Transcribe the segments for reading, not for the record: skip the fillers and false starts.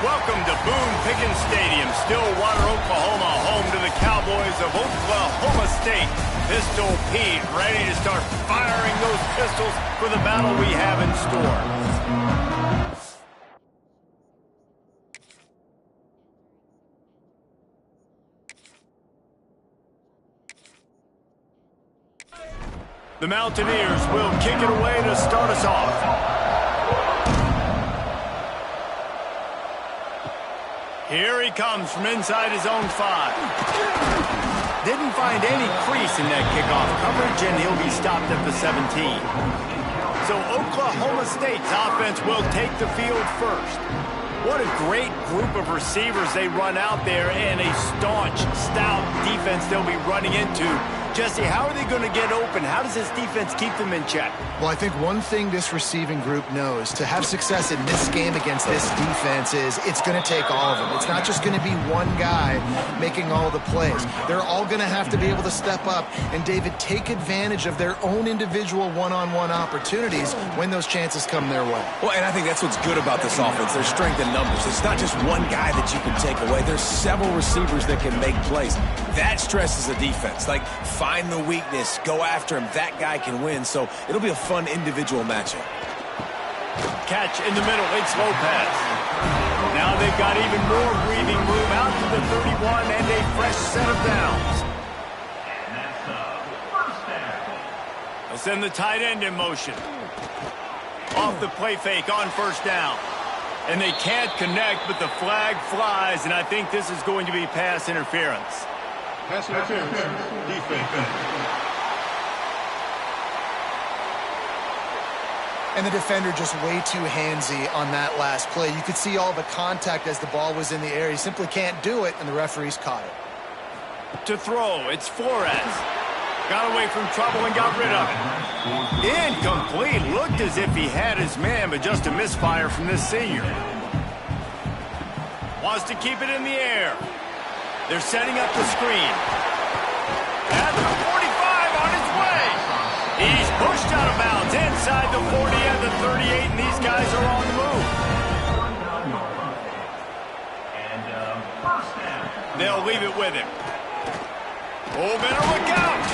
Welcome to Boone Pickens Stadium, Stillwater, Oklahoma, home to the Cowboys of Oklahoma State. Pistol Pete ready to start firing those pistols for the battle we have in store. The Mountaineers will kick it away to start us off. Here he comes from inside his own 5. Didn't find any crease in that kickoff coverage, and he'll be stopped at the 17. So Oklahoma State's offense will take the field first. What a great group of receivers they run out there, and a staunch, stout defense they'll be running into. Jesse, how are they going to get open? How does this defense keep them in check? Well, I think one thing this receiving group knows to have success in this game against this defense is it's going to take all of them. It's not just going to be one guy making all the plays. They're all going to have to be able to step up and, David, take advantage of their own individual one-on-one opportunities when those chances come their way. Well, and I think that's what's good about this offense. There's strength in numbers. It's not just one guy that you can take away. There's several receivers that can make plays. That stresses the defense. Like, find the weakness, go after him. That guy can win. So it'll be a fun individual matchup. Catch in the middle. It's Lopez. Now they've got even more breathing room out to the 31 and a fresh set of downs. They'll send the tight end in motion. Off the play fake on first down. And they can't connect, but the flag flies, and I think this is going to be pass interference. Pass interference. Defense. And the defender just way too handsy on that last play. You could see all the contact as the ball was in the air. He simply can't do it, and the referees caught it. To throw, it's Flores. Got away from trouble and got rid of it. Incomplete. Looked as if he had his man, but just a misfire from this senior. Wants to keep it in the air. They're setting up the screen. At the 45 on his way. He's pushed out of bounds inside the 40 and the 38, and these guys are on the move. They'll leave it with him. Oh, better look out.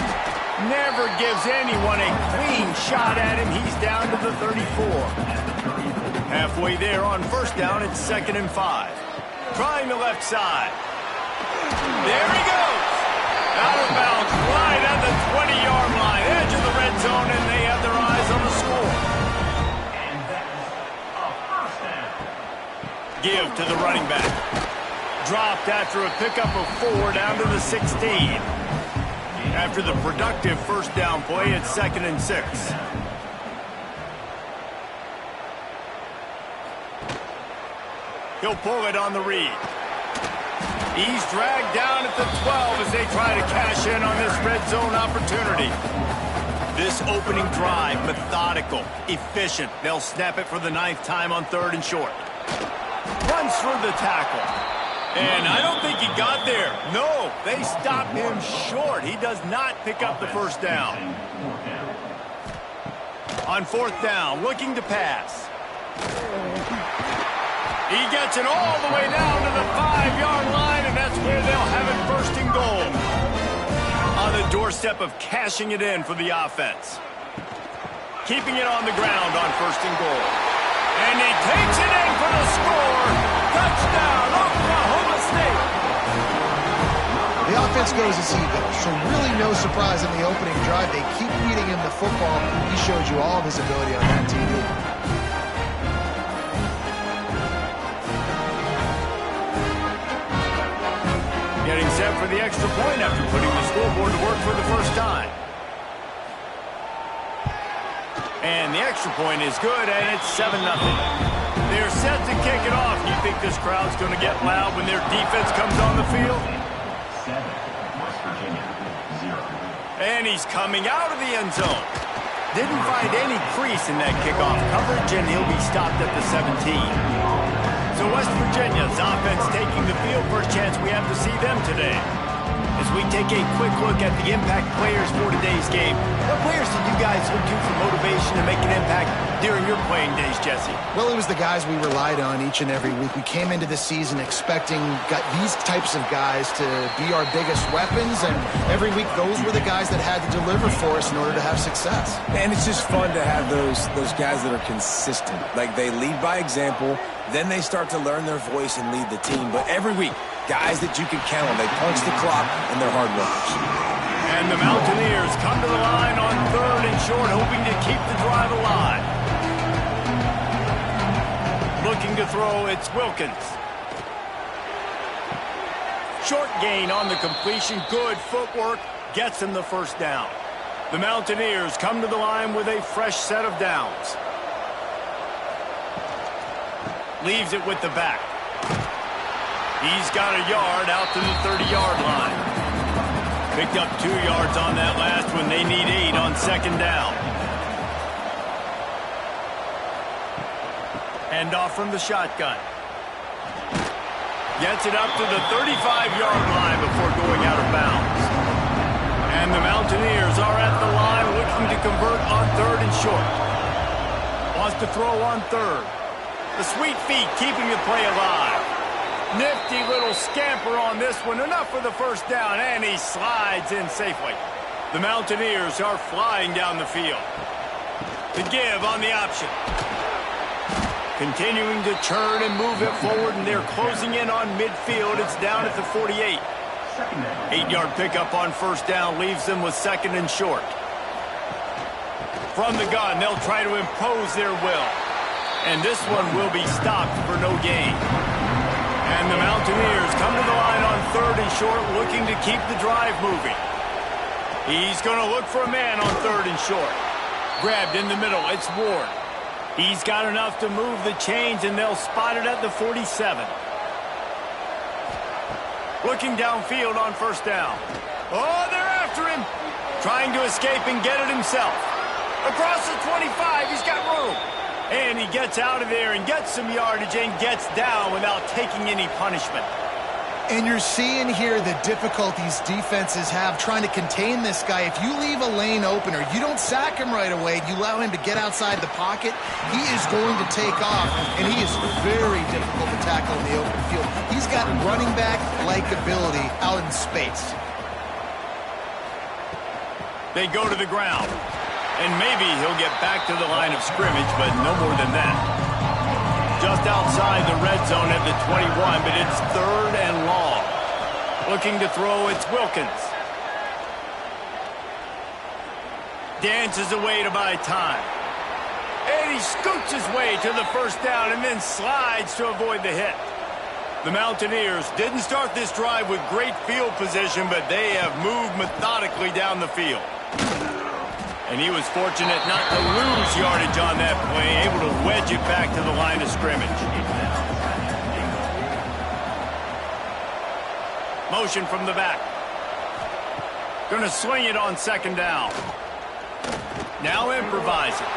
Never gives anyone a clean shot at him. He's down to the 34. Halfway there on first down, it's 2nd and 5. Trying the left side. There he goes. Out of bounds, right at the 20-yard line, edge of the red zone, and they have their eyes on the score. Give to the running back. Dropped after a pickup of 4 down to the 16. After the productive first down play, it's 2nd and 6. He'll pull it on the read. He's dragged down at the 12 as they try to cash in on this red zone opportunity. This opening drive, methodical, efficient. They'll snap it for the 9th time on 3rd and short. Runs through the tackle. And I don't think he got there. No, they stop him short. He does not pick up the first down. On 4th down, looking to pass. He gets it all the way down to the 5-yard line, and that's where they'll have it 1st and goal. On the doorstep of cashing it in for the offense. Keeping it on the ground on 1st and goal. And he takes it in for the score. Touchdown, Oklahoma State. The defense goes as he goes. So really no surprise in the opening drive. They keep feeding him the football. He showed you all of his ability on that TV. Getting set for the extra point after putting the scoreboard to work for the first time. And the extra point is good, and it's 7-0. They're set to kick it off. You think this crowd's going to get loud when their defense comes on the field? 7, West Virginia, 0. And he's coming out of the end zone. Didn't find any crease in that kickoff coverage, and he'll be stopped at the 17. So West Virginia's offense taking the field. First chance we have to see them today. As we take a quick look at the impact players for today's game, what players did you guys look to for motivation to make an impact during your playing days, Jesse? Well, it was the guys we relied on each and every week. We came into the season expecting these types of guys to be our biggest weapons, and every week those were the guys that had to deliver for us in order to have success. And it's just fun to have those guys that are consistent. Like, they lead by example, then they start to learn their voice and lead the team. But every week, guys that you can count on. They punch the clock, and they're hard workers. And the Mountaineers come to the line on 3rd and short, hoping to keep the drive alive. Looking to throw, it's Wilkins. Short gain on the completion. Good footwork. Gets him the first down. The Mountaineers come to the line with a fresh set of downs. Leaves it with the back. He's got a yard out to the 30-yard line. Picked up 2 yards on that last one. They need 8 on 2nd down. Hand off from the shotgun. Gets it up to the 35-yard line before going out of bounds. And the Mountaineers are at the line looking to convert on 3rd and short. Wants to throw on 3rd. The sweet feet keeping the play alive. Nifty little scamper on this one. Enough for the first down, and he slides in safely. The Mountaineers are flying down the field. To give on the option. Continuing to churn and move it forward, and they're closing in on midfield. It's down at the 48. 8-yard pickup on first down leaves them with 2nd and short. From the gun, they'll try to impose their will. And this one will be stopped for no gain. And the Mountaineers come to the line on 3rd and short, looking to keep the drive moving. He's going to look for a man on 3rd and short. Grabbed in the middle, it's Ward. He's got enough to move the chains, and they'll spot it at the 47. Looking downfield on first down. Oh, they're after him. Trying to escape and get it himself. Across the 25, he's got room. And he gets out of there and gets some yardage and gets down without taking any punishment. And you're seeing here the difficulties defenses have trying to contain this guy. If you leave a lane open or you don't sack him right away, you allow him to get outside the pocket, he is going to take off, and he is very difficult to tackle in the open field. He's got running back-like ability out in space. They go to the ground. And maybe he'll get back to the line of scrimmage, but no more than that. Just outside the red zone at the 21, but it's 3rd and long. Looking to throw, it's Wilkins. Dances away to buy time. And he scoots his way to the first down and then slides to avoid the hit. The Mountaineers didn't start this drive with great field position, but they have moved methodically down the field. And he was fortunate not to lose yardage on that play, able to wedge it back to the line of scrimmage. Motion from the back. Going to swing it on 2nd down. Now improvising.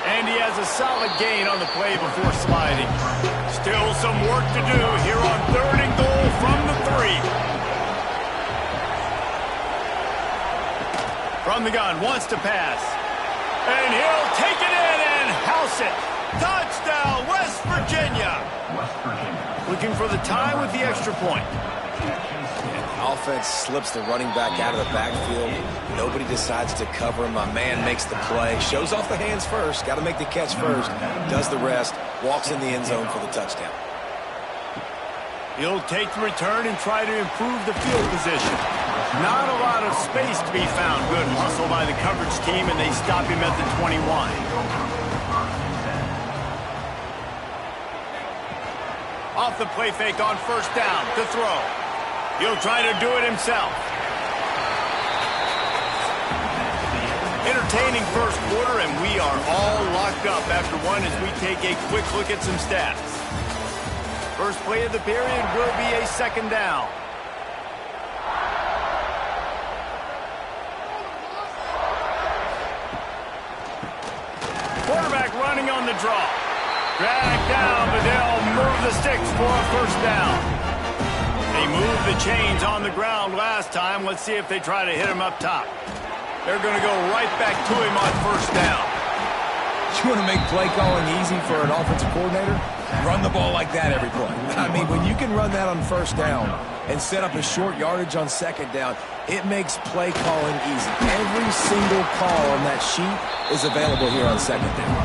And he has a solid gain on the play before sliding. Still some work to do here on 3rd and goal from the 3. From the gun, wants to pass. And he'll take it in and house it. Touchdown, West Virginia. Looking for the tie with the extra point. The offense slips the running back out of the backfield. Nobody decides to cover him. My man makes the play. Shows off the hands first. Got to make the catch first. Does the rest. Walks in the end zone for the touchdown. He'll take the return and try to improve the field position. Not a lot of space to be found. Good hustle by the coverage team, and they stop him at the 21. Off the play fake on first down to throw. He'll try to do it himself. Entertaining first quarter, and we are all locked up after one as we take a quick look at some stats. First play of the period will be a second down. Quarterback running on the draw. Drag down, but they'll move the sticks for a first down. They moved the chains on the ground last time. Let's see if they try to hit him up top. They're going to go right back to him on first down. You want to make play calling easy for an offensive coordinator? Run the ball like that every play. I mean, when you can run that on first down and set up a short yardage on second down, it makes play calling easy. Every single call on that sheet is available here on second down.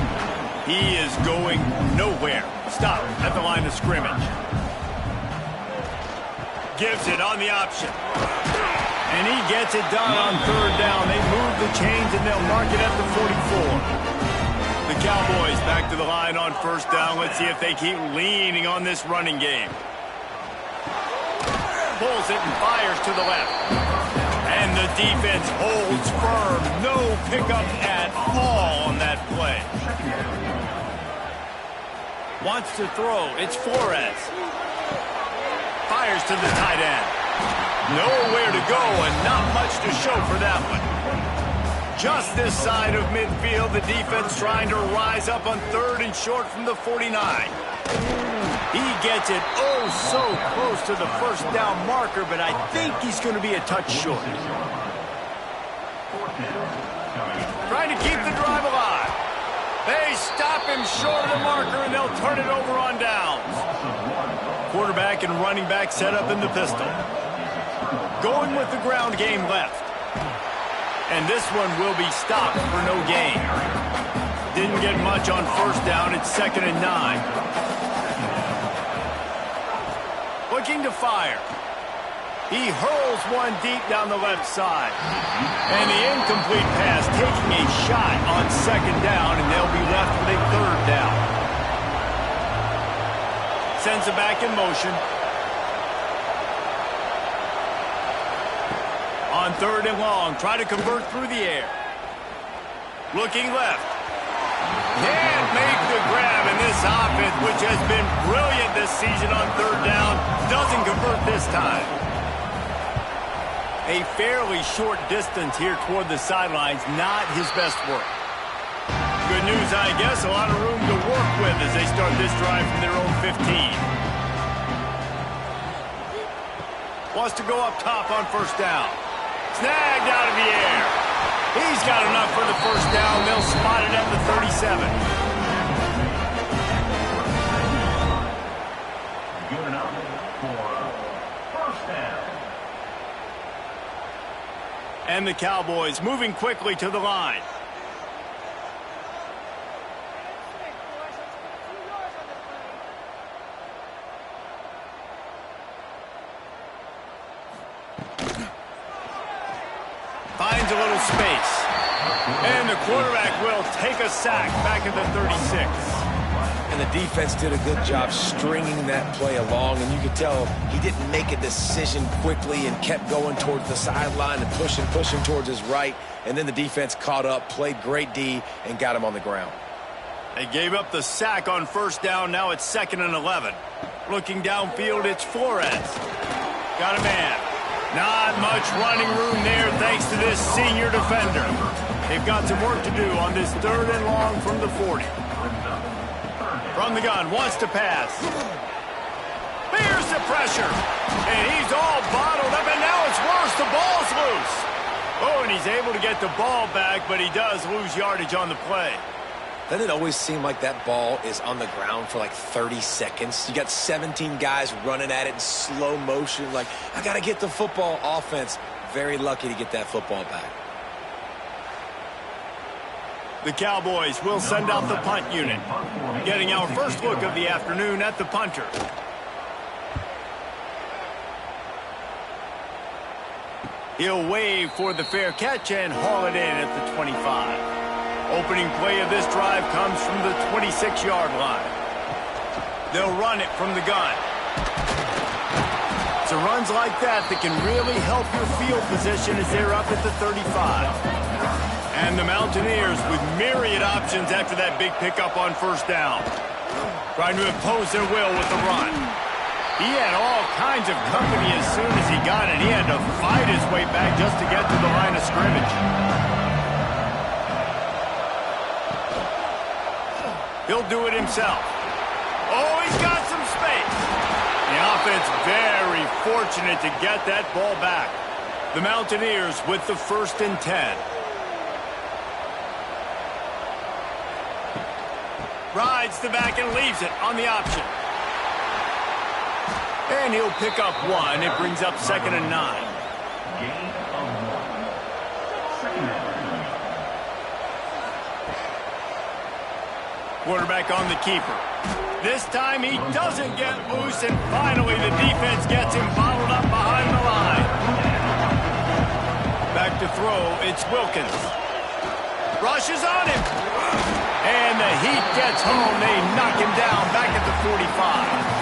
He is going nowhere. Stop at the line of scrimmage. Gives it on the option. And he gets it done on third down. They move the chains and they'll mark it at the 44. The Cowboys back to the line on first down. Let's see if they keep leaning on this running game. Pulls it and fires to the left. And the defense holds firm. No pickup at all on that play. Wants to throw. It's Flores. Fires to the tight end. Nowhere to go and not much to show for that one. Just this side of midfield, the defense trying to rise up on third and short from the 49. He gets it oh so close to the first down marker, but I think he's going to be a touch short. Trying to keep the drive alive. They stop him short of the marker, and they'll turn it over on downs. Quarterback and running back set up in the pistol. Going with the ground game left. And this one will be stopped for no gain. Didn't get much on first down. It's 2nd and 9. Looking to fire. He hurls one deep down the left side. And the incomplete pass taking a shot on second down, and they'll be left with a third down. Sends it back in motion. On third and long, try to convert through the air. Looking left. Can't make the grab, and this offense, which has been brilliant this season on third down, doesn't convert this time. A fairly short distance here toward the sidelines, not his best work. Good news, I guess, a lot of room to work with as they start this drive from their own 15. Wants to go up top on first down. Snagged out of the air. He's got enough for the first down. They'll spot it at the 37. Good enough for first down. And the Cowboys moving quickly to the line. Finds a little space. And the quarterback will take a sack back at the 36. And the defense did a good job stringing that play along, and you could tell he didn't make a decision quickly and kept going towards the sideline and pushing towards his right, and then the defense caught up, played great D, and got him on the ground. They gave up the sack on first down. Now it's 2nd and 11. Looking downfield, it's Flores. Got a man. Not much running room there thanks to this senior defender. They've got some work to do on this third and long from the 40. From the gun, wants to pass. Fears the pressure. And he's all bottled up, and now it's worse. The ball's loose. Oh, and he's able to get the ball back, but he does lose yardage on the play. Doesn't it always seem like that ball is on the ground for like 30 seconds? You got 17 guys running at it in slow motion. Like, I got to get the football. Offense, very lucky to get that football back. The Cowboys will send out the punt unit. Getting our first look of the afternoon at the punter. He'll wave for the fair catch and haul it in at the 25. Opening play of this drive comes from the 26-yard line. They'll run it from the gun. So runs like that can really help your field position as they're up at the 35. And the Mountaineers with myriad options after that big pickup on first down. Trying to impose their will with the run. He had all kinds of company as soon as he got it. He had to fight his way back just to get to the line of scrimmage. He'll do it himself. Oh, he's got some space. The offense very fortunate to get that ball back. The Mountaineers with the 1st and 10. Rides the back and leaves it on the option. And he'll pick up 1. It brings up 2nd and 9. Gain of 1. Second down. Quarterback on the keeper. This time he doesn't get loose, and finally the defense gets him bottled up behind the line. Back to throw, it's Wilkins. Rushes on him. And the heat gets home. They knock him down back at the 45.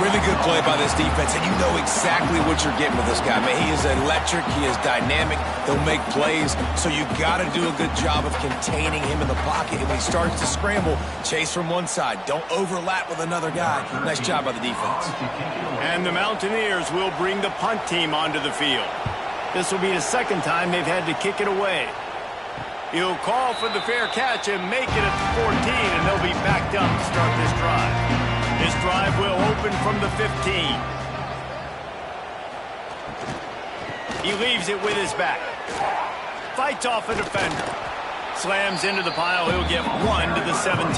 Really good play by this defense, and you know exactly what you're getting with this guy. Man, he is electric. He is dynamic. He'll make plays, so you got to do a good job of containing him in the pocket. And when he starts to scramble, chase from one side. Don't overlap with another guy. Nice job by the defense. And the Mountaineers will bring the punt team onto the field. This will be the 2nd time they've had to kick it away. He'll call for the fair catch and make it at the 14, and they'll be backed up to start this drive. This drive will open from the 15. He leaves it with his back. Fights off a defender. Slams into the pile. He'll get 1 to the 17.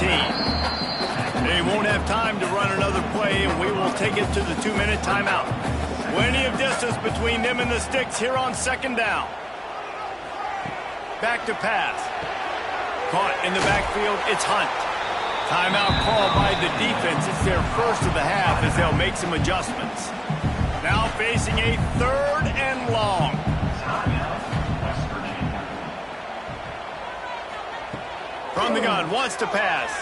They won't have time to run another play, and we will take it to the 2-minute timeout. Plenty of distance between them and the sticks here on 2nd down. Back to pass. Caught in the backfield. It's Hunt. Timeout called by the defense. It's their first of the half as they'll make some adjustments. Now facing a 3rd and long. From the gun, wants to pass.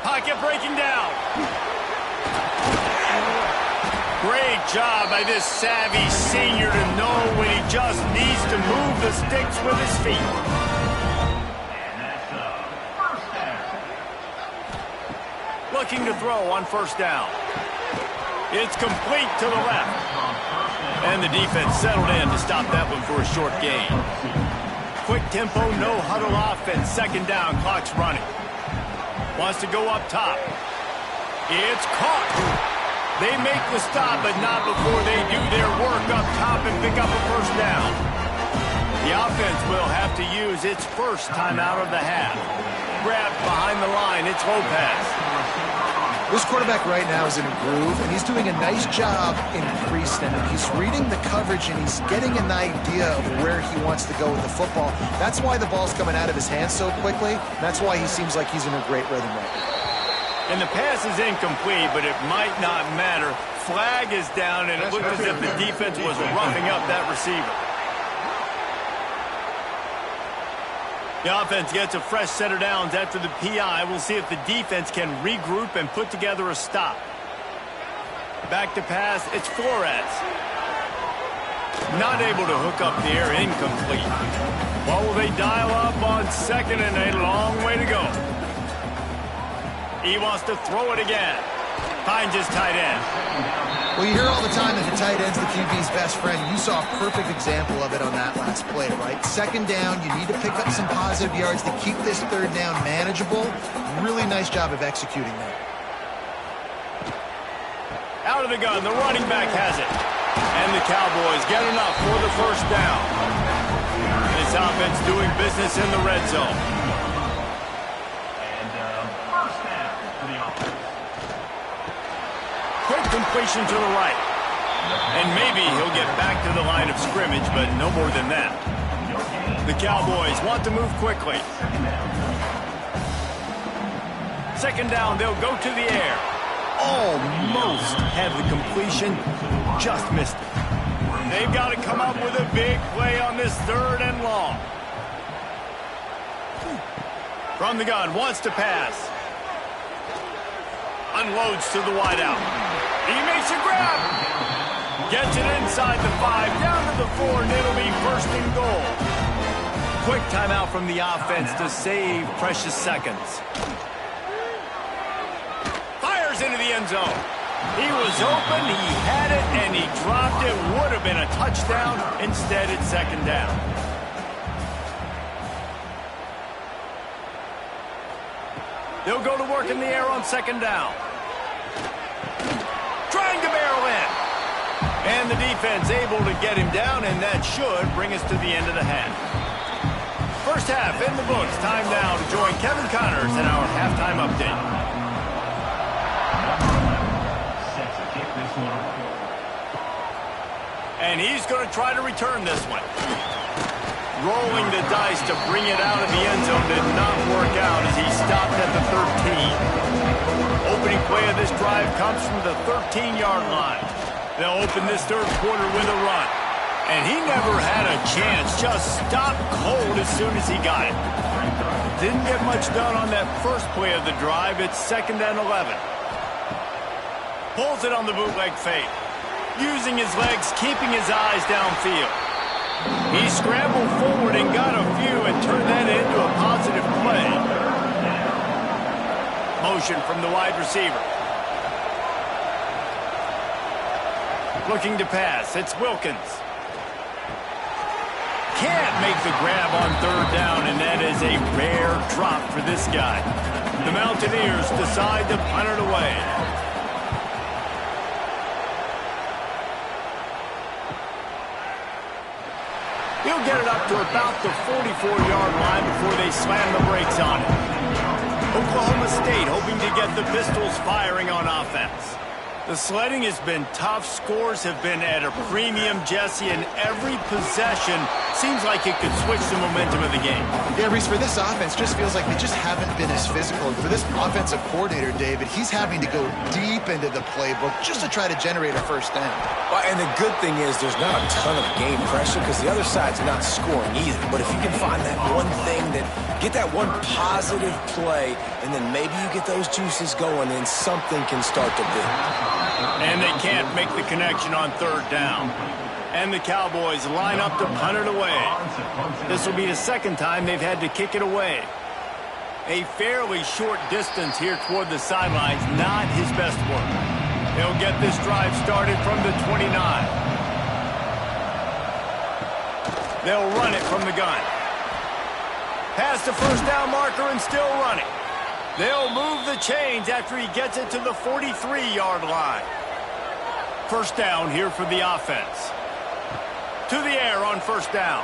Pocket breaking down. Great job by this savvy senior to know when he just needs to move the sticks with his feet. Looking to throw on first down. It's complete to the left. And the defense settled in to stop that one for a short gain. Quick tempo, no huddle offense. 2nd down, clock's running. Wants to go up top. It's caught. They make the stop, but not before they do their work up top and pick up a first down. The offense will have to use its first timeout of the half. Grabbed behind the line, it's Lopez. This quarterback right now is in a groove, and he's doing a nice job in pre-snap. He's reading the coverage, and he's getting an idea of where he wants to go with the football. That's why the ball's coming out of his hands so quickly. That's why he seems like he's in a great rhythm right now. And the pass is incomplete, but it might not matter. Flag is down, and it looked as if the defense was roughing up that receiver. The offense gets a fresh set of downs after the PI. We'll see if the defense can regroup and put together a stop. Back to pass, it's Flores. Not able to hook up the air, incomplete. What will they dial up on 2nd and a long way to go? He wants to throw it again. Finds his tight end. Well, you hear all the time that the tight end's the QB's best friend. You saw a perfect example of it on that last play, right? 2nd down, you need to pick up some positive yards to keep this 3rd down manageable. Really nice job of executing that. Out of the gun, the running back has it. And the Cowboys get enough for the first down. This offense doing business in the red zone. Quick completion to the right. And maybe he'll get back to the line of scrimmage, but no more than that. The Cowboys want to move quickly. 2nd down, they'll go to the air. Almost had the completion, just missed it. They've got to come up with a big play on this 3rd and long. From the gun, wants to pass. Unloads to the wideout. He makes a grab. Gets it inside the 5, down to the 4, and it'll be 1st and goal. Quick timeout from the offense to save precious seconds. Fires into the end zone. He was open, he had it, and he dropped it. Would have been a touchdown. Instead, it's 2nd down. They'll go to work in the air on 2nd down. Trying to barrel in. And the defense able to get him down, and that should bring us to the end of the half. First half in the books. Time now to join Kevin Connors in our halftime update. And he's going to try to return this one. Rolling the dice to bring it out of the end zone did not work out as he stopped at the 13. Opening play of this drive comes from the 13-yard line. They'll open this 3rd quarter with a run. And he never had a chance, just stopped cold as soon as he got it. Didn't get much done on that first play of the drive. It's 2nd and 11. Pulls it on the bootleg fake. Using his legs, keeping his eyes downfield. He scrambled forward and got a few and turned that into a positive play. Motion from the wide receiver. Looking to pass. It's Wilkins. Can't make the grab on 3rd down, and that is a rare drop for this guy. The Mountaineers decide to punt it away. He'll get it up to about the 44-yard line before they slam the brakes on it. Oklahoma State hoping to get the Pistols firing on offense. The sledding has been tough. Scores have been at a premium, Jesse, and every possession seems like it could switch the momentum of the game. Yeah, Reese, for this offense, just feels like they just haven't been as physical. And for this offensive coordinator, David, he's having to go deep into the playbook just to try to generate a 1st down. Well, and the good thing is there's not a ton of game pressure because the other side's not scoring either. But if you can find that one thing, get that one positive play, and then maybe you get those juices going, then something can start to build. And they can't make the connection on 3rd down. And the Cowboys line up to punt it away. This will be the 2nd time they've had to kick it away. A fairly short distance here toward the sidelines, not his best work. They'll get this drive started from the 29. They'll run it from the gun. Past the 1st down marker and still running. They'll move the chains after he gets it to the 43-yard line. 1st down here for the offense. To the air on 1st down.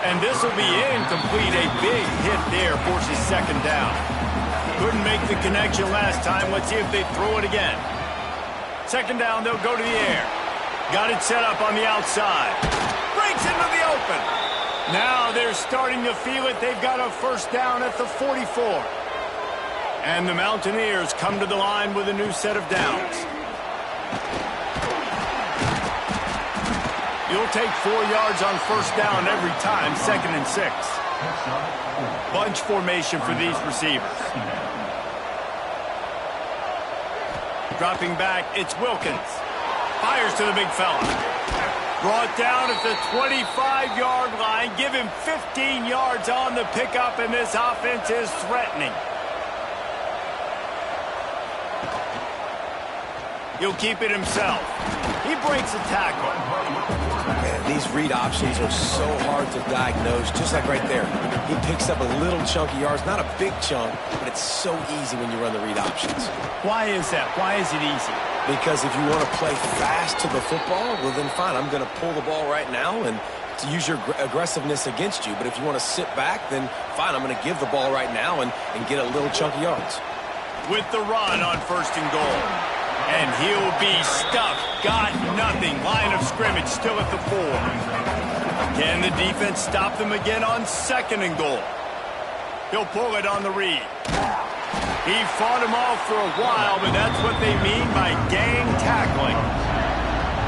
And this will be incomplete. A big hit there forces 2nd down. Couldn't make the connection last time. Let's see if they throw it again. 2nd down, they'll go to the air. Got it set up on the outside. Breaks into the open. Now they're starting to feel it. They've got a 1st down at the 44. And the Mountaineers come to the line with a new set of downs. You'll take 4 yards on 1st down every time, 2nd and 6. Bunch formation for these receivers. Dropping back, it's Wilkins. Fires to the big fella. Brought down at the 25-yard line. Give him 15 yards on the pickup, and this offense is threatening. He'll keep it himself. He breaks a tackle. Man, these read options are so hard to diagnose, just like right there. He picks up a little chunky yards, not a big chunk, but it's so easy when you run the read options. Why is that? Why is it easy? Because if you want to play fast to the football, well then fine, I'm going to pull the ball right now and to use your aggressiveness against you. But if you want to sit back, then fine, I'm going to give the ball right now and get a little chunky yards. With the run on 1st and goal. And he'll be stuffed. Got nothing. Line of scrimmage still at the 4. Can the defense stop them again on 2nd and goal? He'll pull it on the read. He fought him off for a while, but that's what they mean by gang tackling.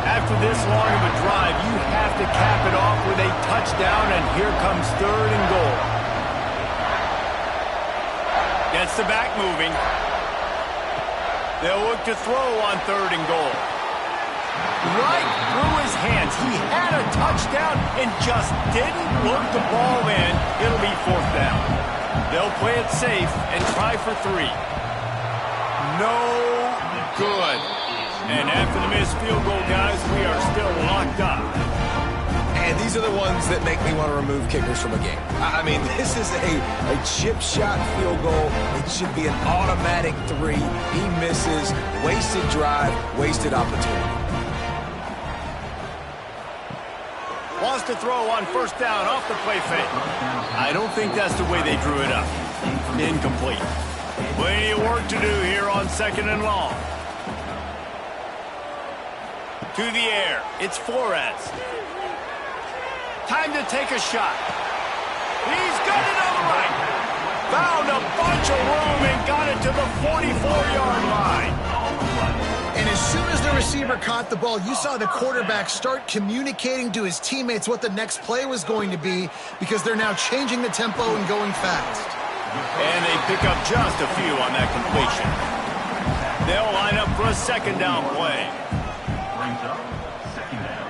After this long of a drive, you have to cap it off with a touchdown, and here comes 3rd and goal. Gets the back moving. They'll look to throw on 3rd and goal. Right through his hands. He had a touchdown and just didn't look the ball in. It'll be 4th down. They'll play it safe and try for 3. No good. And after the missed field goal, guys, we are still locked up. And these are the ones that make me want to remove kickers from a game. I mean, this is a chip shot field goal. It should be an automatic 3. He misses. Wasted drive, wasted opportunity. Wants to throw on 1st down off the play fake. I don't think that's the way they drew it up. Incomplete. Plenty of work to do here on 2nd and long. To the air. It's Flores. Time to take a shot. He's got it on the right. Found a bunch of room and got it to the 44-yard line. And as soon as the receiver caught the ball, you saw the quarterback start communicating to his teammates what the next play was going to be, because they're now changing the tempo and going fast. And they pick up just a few on that completion. They'll line up for a 2nd down play. Brings up 2nd down.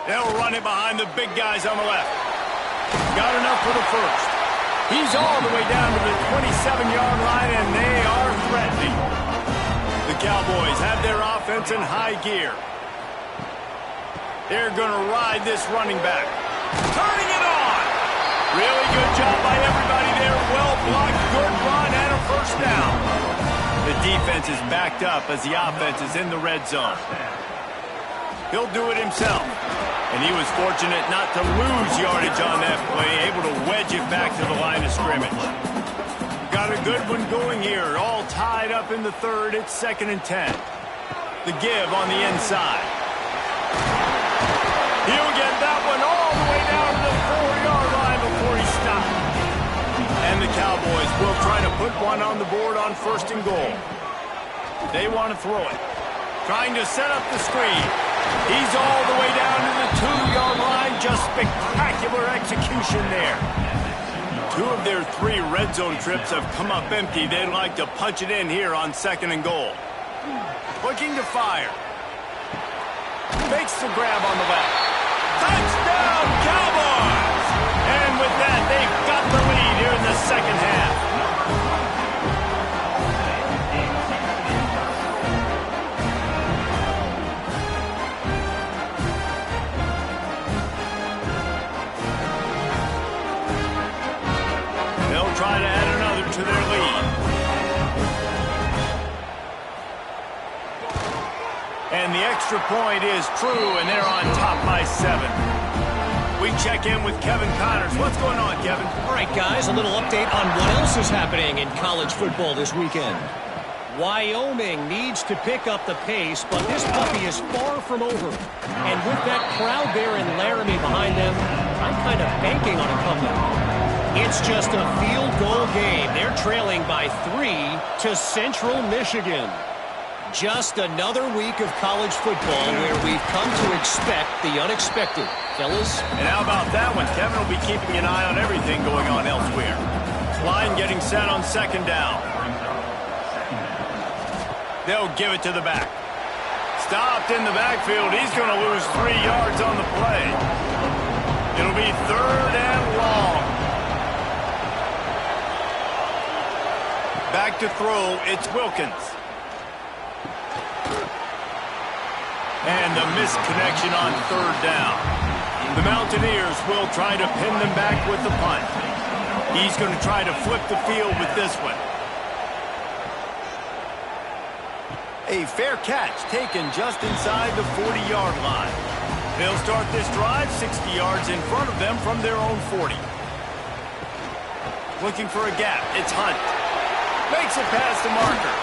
They'll run it behind the big guys on the left. Got enough for the 1st. He's all the way down to the 27-yard line, and they are threatening. The Cowboys have their offense in high gear. They're going to ride this running back. Turning it on. Really good job by everybody there. Well blocked, good run, and a 1st down. The defense is backed up as the offense is in the red zone. He'll do it himself. And he was fortunate not to lose yardage on that play, able to wedge it back to the line of scrimmage. Got a good one going here, all tied up in the 3rd. It's 2nd and 10. The give on the inside. He'll get that one all the way down to the 4-yard line before he stopped. And the Cowboys will try to put one on the board on 1st and goal. They want to throw it. Trying to set up the screen. He's all the way down to the 2-yard line. Just spectacular execution there. 2 of their 3 red zone trips have come up empty. They'd like to punch it in here on 2nd and goal. Looking to fire. Makes the grab on the left. Touchdown, Cowboys! And with that, they've got the lead here in the 2nd half. Try to add another to their lead. And the extra point is true, and they're on top by 7. We check in with Kevin Connors. What's going on, Kevin? All right, guys, a little update on what else is happening in college football this weekend. Wyoming needs to pick up the pace, but this puppy is far from over. And with that crowd there in Laramie behind them, I'm kind of banking on a comeback. It's just a field goal game. They're trailing by 3 to Central Michigan. Just another week of college football where we've come to expect the unexpected. Fellas? And how about that one? Kevin will be keeping an eye on everything going on elsewhere. Line getting set on 2nd down. They'll give it to the back. Stopped in the backfield. He's going to lose 3 yards on the play. It'll be 3rd and long. Back to throw, it's Wilkins. And the missed connection on 3rd down. The Mountaineers will try to pin them back with the punt. He's going to try to flip the field with this one. A fair catch taken just inside the 40-yard line. They'll start this drive 60 yards in front of them from their own 40. Looking for a gap, it's Hunt. Makes it past the marker.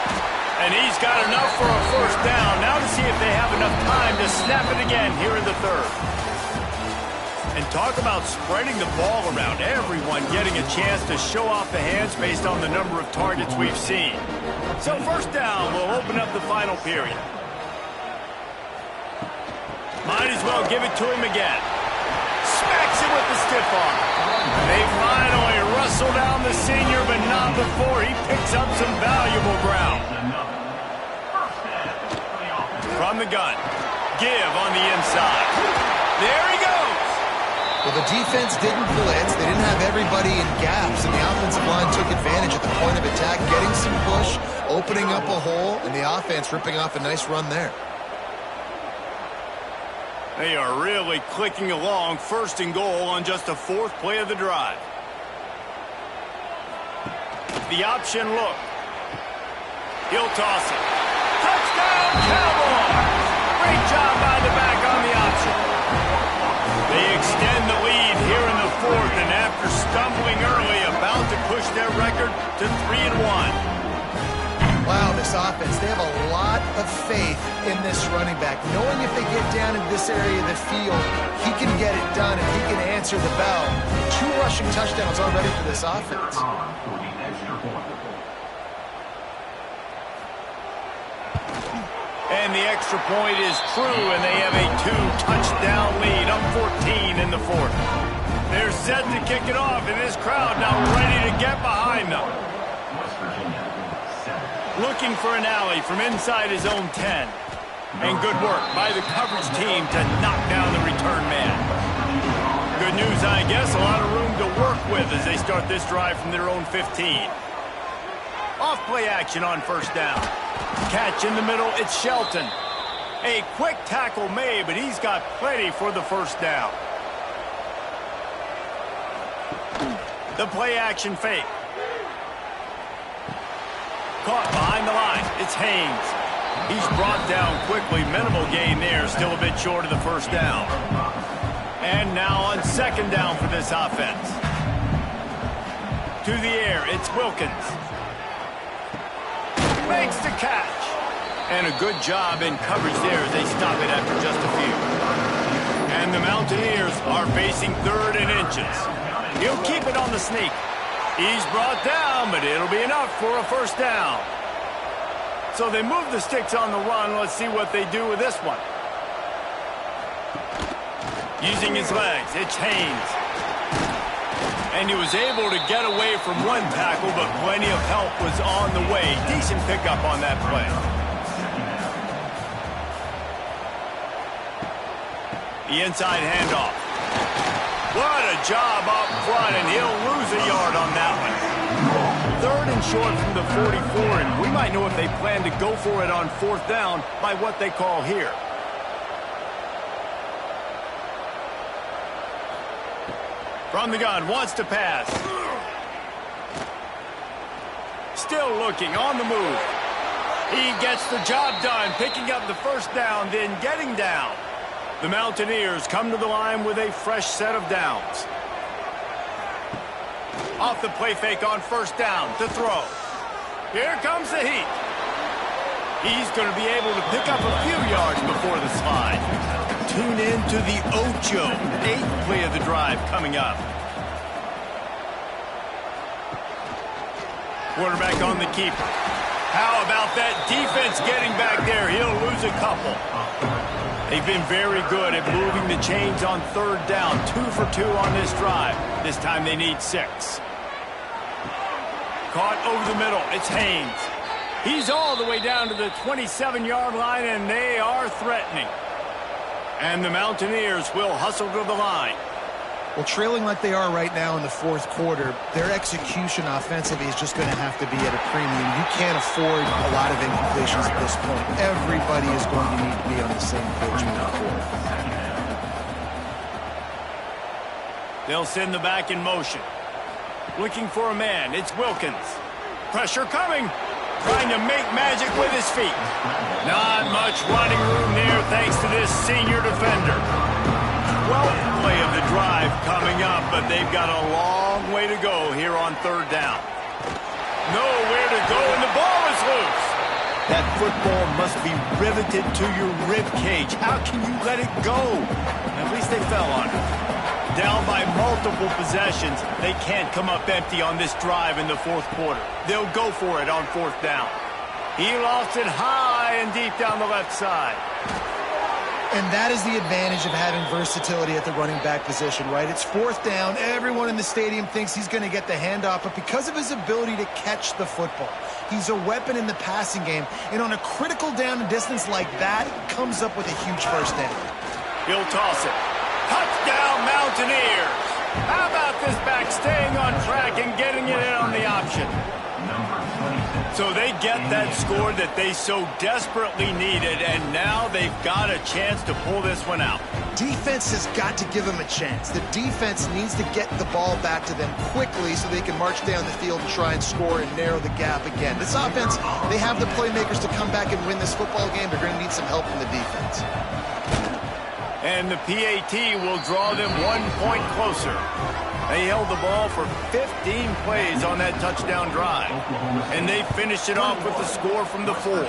And he's got enough for a 1st down. Now to see if they have enough time to snap it again here in the 3rd. And talk about spreading the ball around. Everyone getting a chance to show off the hands based on the number of targets we've seen. So 1st down will open up the final period. Might as well give it to him again. Smacks him with the stiff arm. They finally wrestle down the senior, but not before he picks up some valuable ground. From the gun. Give on the inside. There he goes. Well, the defense didn't blitz. They didn't have everybody in gaps, and the offensive line took advantage at the point of attack, getting some push, opening up a hole, and the offense ripping off a nice run there. They are really clicking along, first and goal on just the fourth play of the drive. The option look. He'll toss it. Touchdown, Cowboys! Great job by the back on the option. They extend the lead here in the fourth, and after stumbling early, about to push their record to 3-1. Wow, this offense, they have a lot of faith in this running back, knowing if they get down in this area of the field, he can get it done and he can answer the bell. 2 rushing touchdowns already for this offense. And the extra point is true, and they have a 2-touchdown lead, up 14 in the fourth. They're set to kick it off, and this crowd now ready to get behind them. Looking for an alley from inside his own 10. And good work by the coverage team to knock down the return man. Good news, I guess, a lot of room to work with as they start this drive from their own 15. Off-play action on first down. Catch in the middle, it's Shelton. A quick tackle made, but he's got plenty for the first down. The play action fake. Caught behind the line, it's Haynes. He's brought down quickly, minimal gain there, still a bit short of the first down. And now on second down for this offense. To the air, it's Wilkins. Makes the catch. And a good job in coverage there as they stop it after just a few. And the Mountaineers are facing 3rd and inches. He'll keep it on the sneak. He's brought down, but it'll be enough for a first down. So they move the sticks on the run. Let's see what they do with this one. Using his legs, it's Haynes. And he was able to get away from one tackle, but plenty of help was on the way. Decent pickup on that play. The inside handoff. What a job up front, and he'll lose a yard on that one. 3rd and short from the 44, and we might know if they plan to go for it on 4th down by what they call here. From the gun, wants to pass. Still looking, on the move. He gets the job done, picking up the first down, then getting down. The Mountaineers come to the line with a fresh set of downs. Off the play fake on first down to throw. Here comes the heat. He's going to be able to pick up a few yards before the slide. Tune in to the Ocho. 8th play of the drive coming up. Quarterback on the keeper. How about that defense getting back there? He'll lose a couple. They've been very good at moving the chains on 3rd down. 2 for 2 on this drive. This time they need 6. Caught over the middle. It's Haynes. He's all the way down to the 27-yard line, and they are threatening. And the Mountaineers will hustle to the line. Well, trailing like they are right now in the 4th quarter, their execution offensively is just going to have to be at a premium. You can't afford a lot of incompletions at this point. Everybody is going to need to be on the same page moving forward. They'll send the back in motion. Looking for a man. It's Wilkins. Pressure coming. Trying to make magic with his feet. Not much running room there thanks to this senior defender. 12th play of the drive coming up, but they've got a long way to go here on 3rd down. Nowhere to go, and the ball is loose. That football must be riveted to your rib cage. How can you let it go? At least they fell on it. Down by multiple possessions, they can't come up empty on this drive in the 4th quarter. They'll go for it on 4th down. He lofts it high and deep down the left side. And that is the advantage of having versatility at the running back position, right? It's fourth down. Everyone in the stadium thinks he's going to get the handoff, but because of his ability to catch the football, he's a weapon in the passing game. And on a critical down and distance like that, comes up with a huge first down. He'll toss it. Touchdown, Mountaineers! How about this back staying on track and getting it in on the option? So they get that score that they so desperately needed, and now they've got a chance to pull this one out. Defense has got to give them a chance. The defense needs to get the ball back to them quickly so they can march down the field and try and score and narrow the gap again. This offense, they have the playmakers to come back and win this football game. They're going to need some help from the defense. And the PAT will draw them 1 point closer. They held the ball for 15 plays on that touchdown drive. And they finished it off with the score from the 4.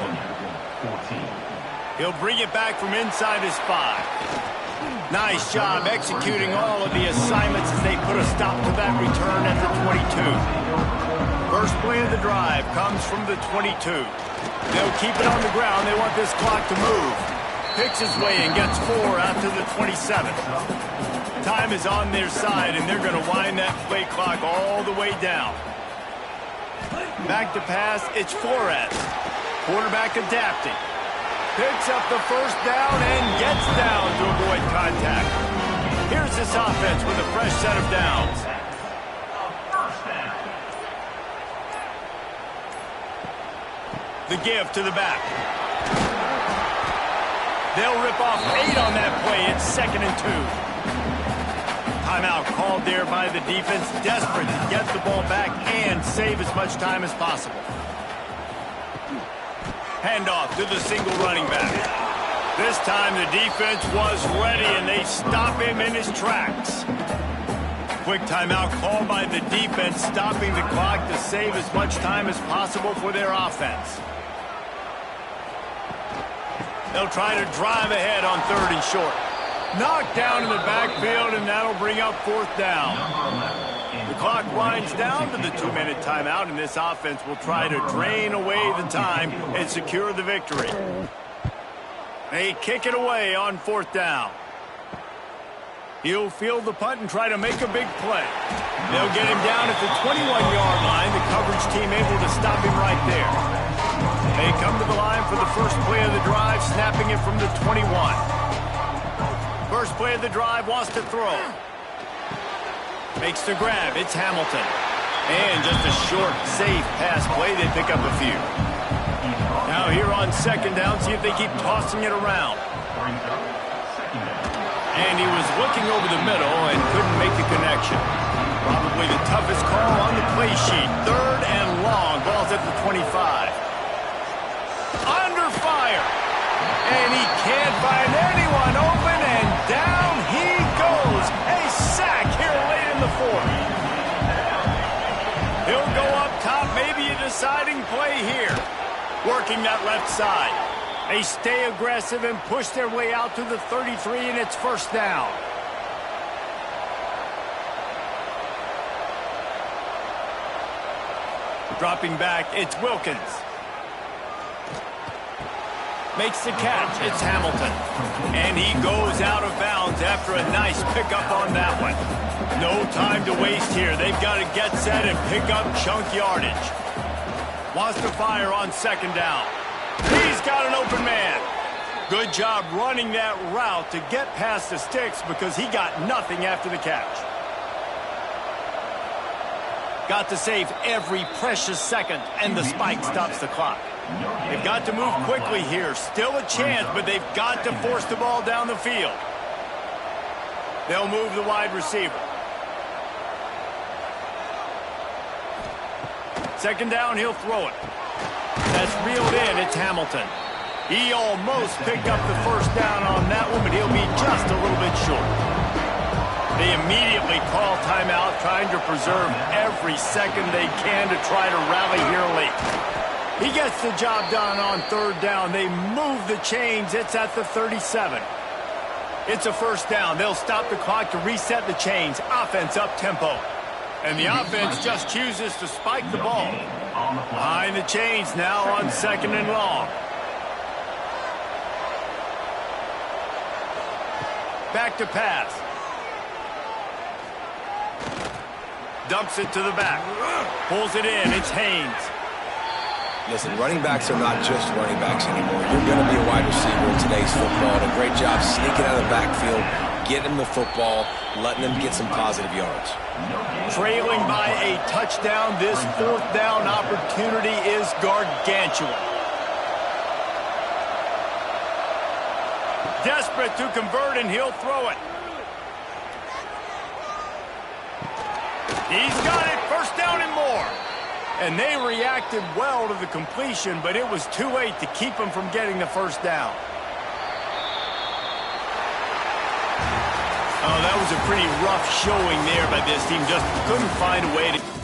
He'll bring it back from inside his 5. Nice job executing all of the assignments as they put a stop to that return at the 22. First play of the drive comes from the 22. They'll keep it on the ground. They want this clock to move. Picks his way and gets 4 out to the 27. Time is on their side, and they're going to wind that play clock all the way down. Back to pass, it's Flores. Quarterback adapting. Picks up the first down and gets down to avoid contact. Here's this offense with a fresh set of downs. The give to the back. They'll rip off 8 on that play. It's 2nd and 2. Timeout called there by the defense, desperate to get the ball back and save as much time as possible. Handoff to the single running back. This time the defense was ready and they stop him in his tracks. Quick timeout called by the defense, stopping the clock to save as much time as possible for their offense. They'll try to drive ahead on 3rd and short. Knocked down in the backfield, and that'll bring up 4th down. The clock winds down to the 2-minute timeout, and this offense will try to drain away the time and secure the victory. They kick it away on 4th down. He'll field the punt and try to make a big play. They'll get him down at the 21-yard line. The coverage team able to stop him right there. They come to the line for the first play of the drive, snapping it from the 21. First play of the drive, wants to throw. Makes the grab. It's Hamilton. And just a short, safe pass play. They pick up a few. Now here on 2nd down, see if they keep tossing it around. And he was looking over the middle and couldn't make the connection. Probably the toughest call on the play sheet. 3rd and long. Ball's at the 25. Under fire. And he can't find anyone open, and down he goes. A sack here late in the 4th. He'll go up top, maybe a deciding play here. Working that left side. They stay aggressive and push their way out to the 33, and it's 1st down. Dropping back, it's Wilkins. Makes the catch. It's Hamilton. And he goes out of bounds after a nice pickup on that one. No time to waste here. They've got to get set and pick up chunk yardage. Wants to fire on 2nd down. He's got an open man. Good job running that route to get past the sticks because he got nothing after the catch. Got to save every precious second, and the spike stops the clock. They've got to move quickly here. Still a chance, but they've got to force the ball down the field. They'll move the wide receiver. 2nd down, he'll throw it. That's reeled in. It's Hamilton. He almost picked up the 1st down on that one, but he'll be just a little bit short. They immediately call timeout, trying to preserve every second they can to try to rally here late. He gets the job done on 3rd down. They move the chains. It's at the 37. It's a 1st down. They'll stop the clock to reset the chains. Offense up tempo. And the offense just chooses to spike the ball. Behind the chains now on 2nd and long. back to pass. Dumps it to the back. Pulls it in. It's Haynes. Listen, running backs are not just running backs anymore. You're going to be a wide receiver in today's football. And a great job sneaking out of the backfield, getting him the football, letting him get some positive yards. Trailing by a touchdown, this fourth down opportunity is gargantuan. Desperate to convert, and he'll throw it. He's got it. First down and more. And they reacted well to the completion, but it was too late to keep him from getting the first down. Oh, that was a pretty rough showing there by this team. Just couldn't find a way to...